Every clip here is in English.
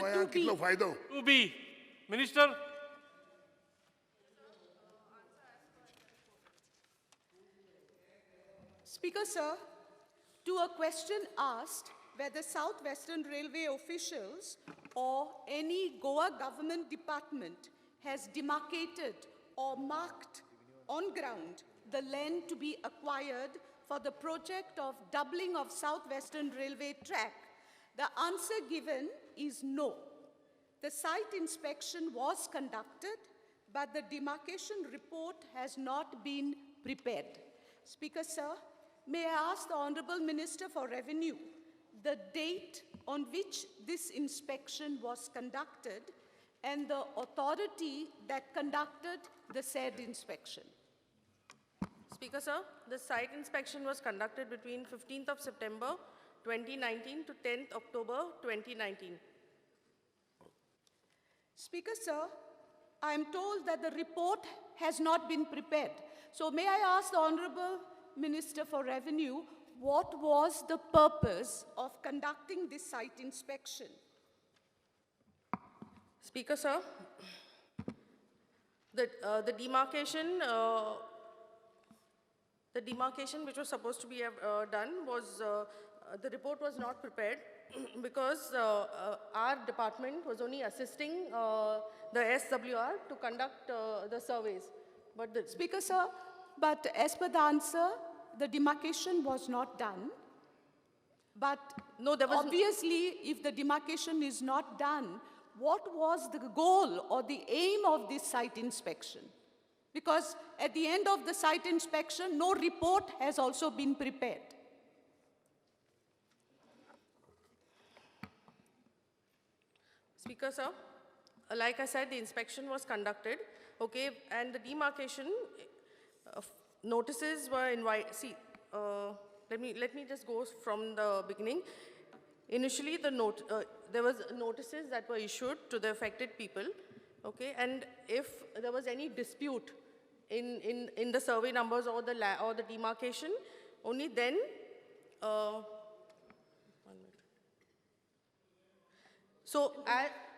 यहाँ कितना फायदा हो? 2B. Minister. Speaker, sir, to a question asked whether South Western Railway officials or any Goa government department has demarcated or marked on ground the land to be acquired for the project of doubling of South Western Railway track, the answer given is no. The site inspection was conducted, but the demarcation report has not been prepared. Speaker, sir, may I ask the Honorable Minister for Revenue the date on which this inspection was conducted and the authority that conducted the said inspection? Speaker, sir, the site inspection was conducted between 15th of September 2019 to 10th October 2019. Speaker, sir, I am told that the report has not been prepared. So may I ask the Honorable Minister for Revenue, what was the purpose of conducting this site inspection? Speaker, sir, the demarcation which was supposed to be done was, the report was not prepared because our department was only assisting the SWR to conduct the surveys. But the Speaker, sir, but as per the answer, the demarcation was not done. But No, there was obviously, if the demarcation is not done, what was the goal or the aim of this site inspection? Because at the end of the site inspection, no report has also been prepared. Speaker, sir, like I said, the inspection was conducted, okay, and the demarcation notices were invited. See, let me just go from the beginning. Initially, there was notices that were issued to the affected people, okay, and if there was any dispute in the survey numbers or the demarcation, only then.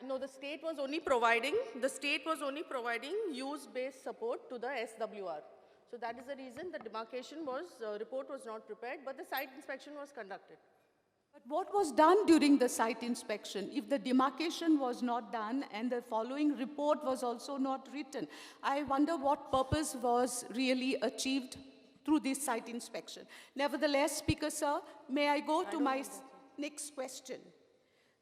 No, the state was only providing use-based support to the SWR. So that is the reason the demarcation report was not prepared, but the site inspection was conducted. But what was done during the site inspection? If the demarcation was not done and the following report was also not written, I wonder what purpose was really achieved through this site inspection. Nevertheless, Speaker, sir, may I go to my next question?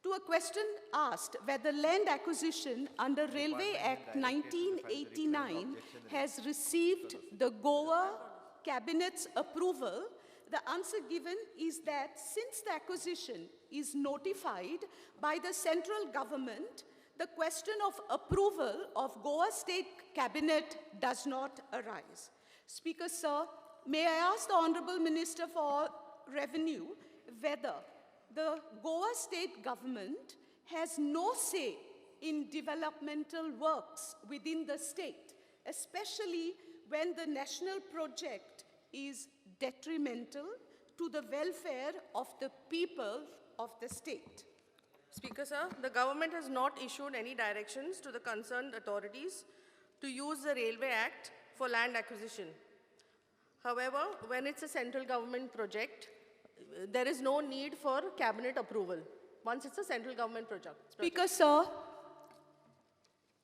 To a question asked whether land acquisition under Railway Act 1989 has received the Goa Cabinet's approval, the answer given is that since the acquisition is notified by the central government, the question of approval of Goa State Cabinet does not arise. Speaker, sir, may I ask the Honorable Minister for Revenue whether the Goa State Government has no say in developmental works within the state, especially when the national project is detrimental to the welfare of the people of the state? Speaker, sir, the government has not issued any directions to the concerned authorities to use the Railway Act for land acquisition. However, when it's a central government project, there is no need for cabinet approval once it's a central government project. Speaker, sir,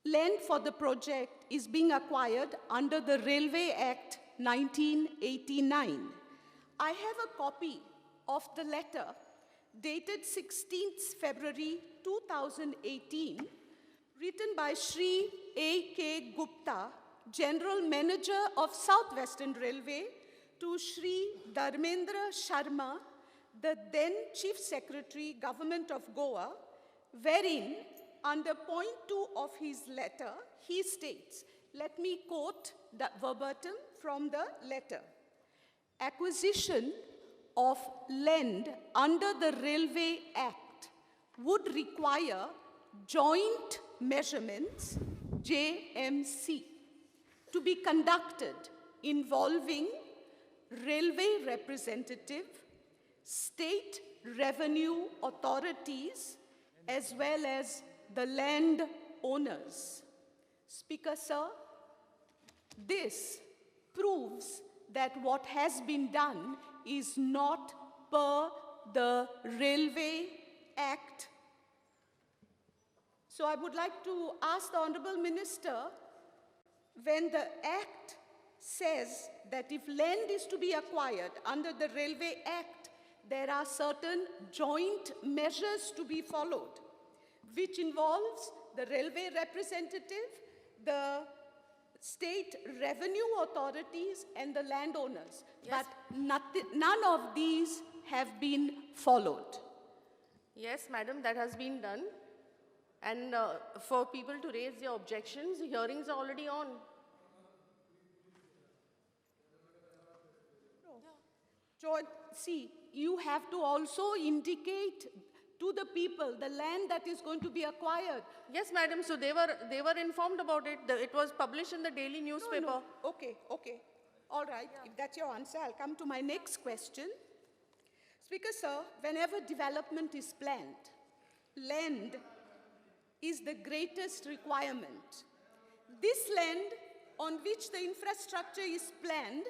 land for the project is being acquired under the Railway Act 1989. I have a copy of the letter dated 16th February 2018, written by Shri A.K. Gupta, General Manager of South Western Railway, to Shri Dharmendra Sharma, the then Chief Secretary, Government of Goa, wherein, under point 2 of his letter, he states, let me quote the verbatim from the letter. Acquisition of land under the Railway Act would require joint measurements, JMC, to be conducted involving railway representative, state revenue authorities, as well as the land owners. Speaker, sir, this proves that what has been done is not per the Railway Act. So I would like to ask the Honorable Minister, when the Act says that if land is to be acquired under the Railway Act, there are certain joint measures to be followed, which involves the railway representative, the state revenue authorities, and the landowners. Yes. But none of these have been followed. Yes, madam, that has been done. And for people to raise their objections, the hearings are already on. George, see, you have to also indicate to the people the land that is going to be acquired. Yes, madam, so they were informed about it. It was published in the daily newspaper. No. Okay. All right, if that's your answer, I'll come to my next question. Speaker, sir, whenever development is planned, land is the greatest requirement. This land on which the infrastructure is planned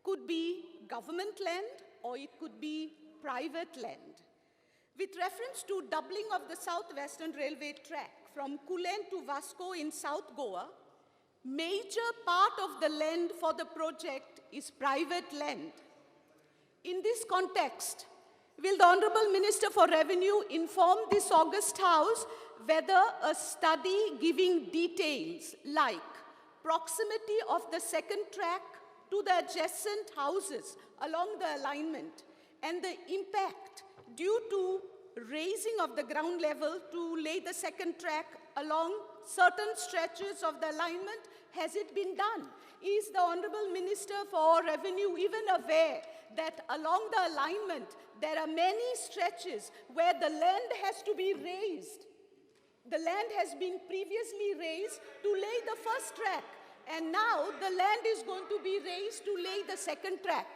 could be government land or it could be private land. With reference to doubling of the South-Western Railway track from Kulin to Vasco in South Goa, major part of the land for the project is private land. In this context, will the Honorable Minister for Revenue inform this August House whether a study giving details like proximity of the second track to the adjacent houses along the alignment and the impact due to raising of the ground level to lay the second track along certain stretches of the alignment, has it been done? Is the Honorable Minister for Revenue even aware that along the alignment there are many stretches where the land has to be raised? The land has been previously raised to lay the first track, and now the land is going to be raised to lay the second track.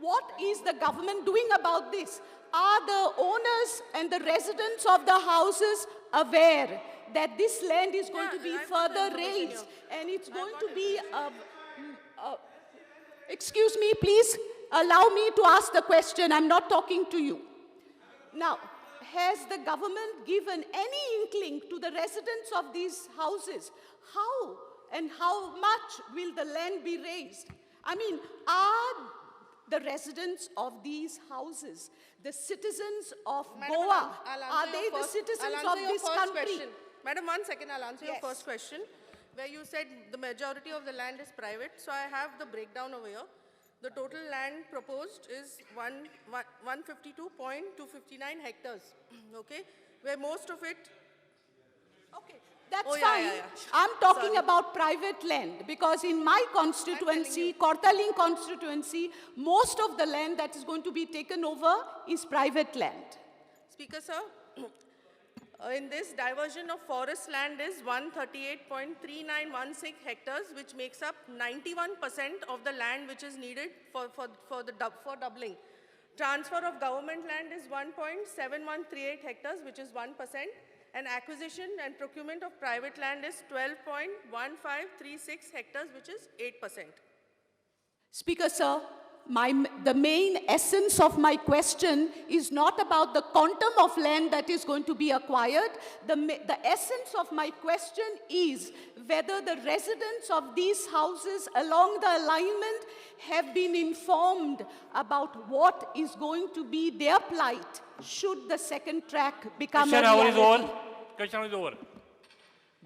What is the government doing about this? Are the owners and the residents of the houses aware that this land is going to be further raised and it's going to be excuse me, please allow me to ask the question. I'm not talking to you. Now, has the government given any inkling to the residents of these houses? How and how much will the land be raised? I mean, are the residents of these houses the citizens of Goa? Are they the citizens of this country? Question. Madam, 1 second, I'll answer your Yes. first question, where you said the majority of the land is private. So I have the breakdown over here. The total land proposed is 152.259 hectares, okay? Where most of it... Okay, that's Oh, yeah, fine. yeah, yeah. I'm talking Sorry. about private land because in my constituency, Kortaling constituency, most of the land that is going to be taken over is private land. Speaker, sir, in this diversion of forest land is 138.3916 hectares, which makes up 91% of the land which is needed for doubling. Transfer of government land is 1.7138 hectares, which is 1%, and acquisition and procurement of private land is 12.1536 hectares, which is 8%. Speaker, sir, the main essence of my question is not about the quantum of land that is going to be acquired. The essence of my question is whether the residents of these houses along the alignment have been informed about what is going to be their plight should the second track become a Question hour is reality. over. Question hour is over.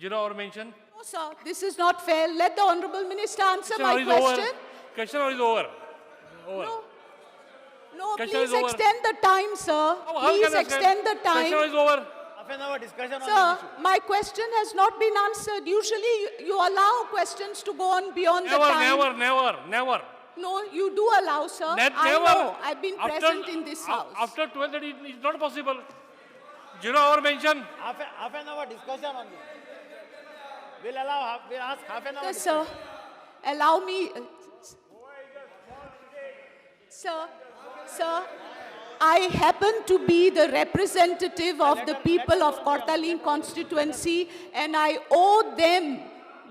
0 hour mention. No, sir, this is not fair. Let the Honorable Minister answer Question hour my is question. over. Question hour is over. Over. No, Question please is over. extend the time, sir. Oh, how Please can I extend the Question hour time. is over. Half an hour discussion on Sir, this issue. my question has not been answered. Usually you allow questions to go on beyond the time. Never. No, you do allow, sir. I Never. know. I've been present in this house. After 12:30, it's not possible. 0 hour mention. Half an hour discussion on this. We'll ask half an hour. Yes, sir, allow me. Sir, I happen to be the representative of the people of Kortaling constituency, and I owe them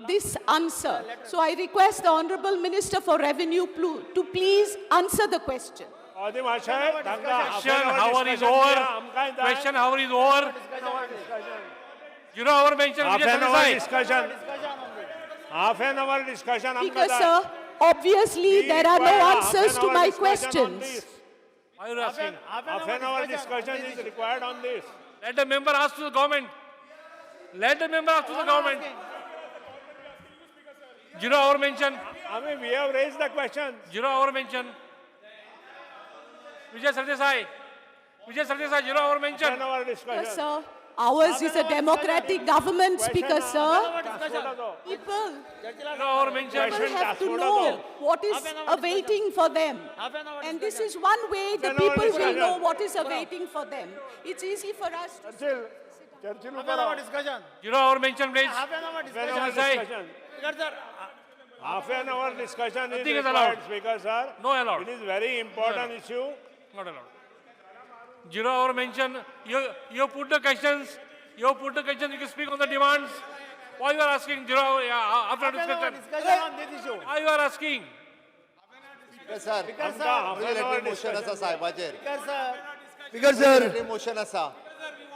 this answer. So I request the Honorable Minister for Revenue to please answer the question. अधिमाशय Question hour is over. Question hour is over. Zero hour mention. half Vijay an hour Sardesai. discussion. Half an hour discussion. Speaker, sir, obviously there are no answers to my questions. Why are you asking? Half an hour discussion is required on this. Let the member ask to the government. Let the member ask to the government. Zero hour mention. I mean, we have raised the question. Zero hour mention. Vijay Sardesai. Vijay Sardesai, zero hour mention. Half an hour Speaker, discussion. sir, ours is a democratic government, Speaker, sir. People Zero hour mention. People have to know what is awaiting for them. And this is one way the people will know what is awaiting for them. It's easy for us to... Churchill half an hour discussion. Zero hour mention, please. Half an hour Half an hour discussion. discussion. Speaker, sir, Half an hour discussion is Nothing is required, allowed. Speaker, sir. No allowed. It is very important issue. Not allowed. Zero hour mention. You put the questions. You put the questions. You can speak on the demands. Why you are asking zero hour after half an hour discussion? discussion on this issue. Why you are asking? Sir Speaker, sir. Related motion आसा साहेबाचेर Speaker, sir. Speaker sir, related motion आसा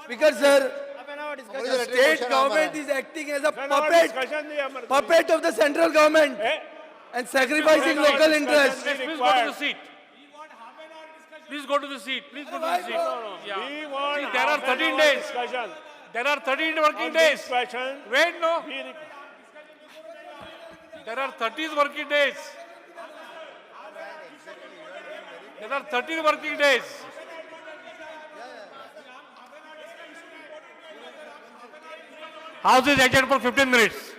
Speaker sir, Half an hour discussion. Related state motion government आम्हाला. is acting as a Half an hour puppet, discussion नहीं है हमारे puppet of the central government Eh? and sacrificing local interests. Please go to the seat. Please go to the seat. Please go to the seat. Yeah. We want See, there are half an 13 hour days. discussion. There are 13 working On this days. question, Wait, no. we re- There are 30 working days. There are 13 working days. House is adjourned for 15 minutes.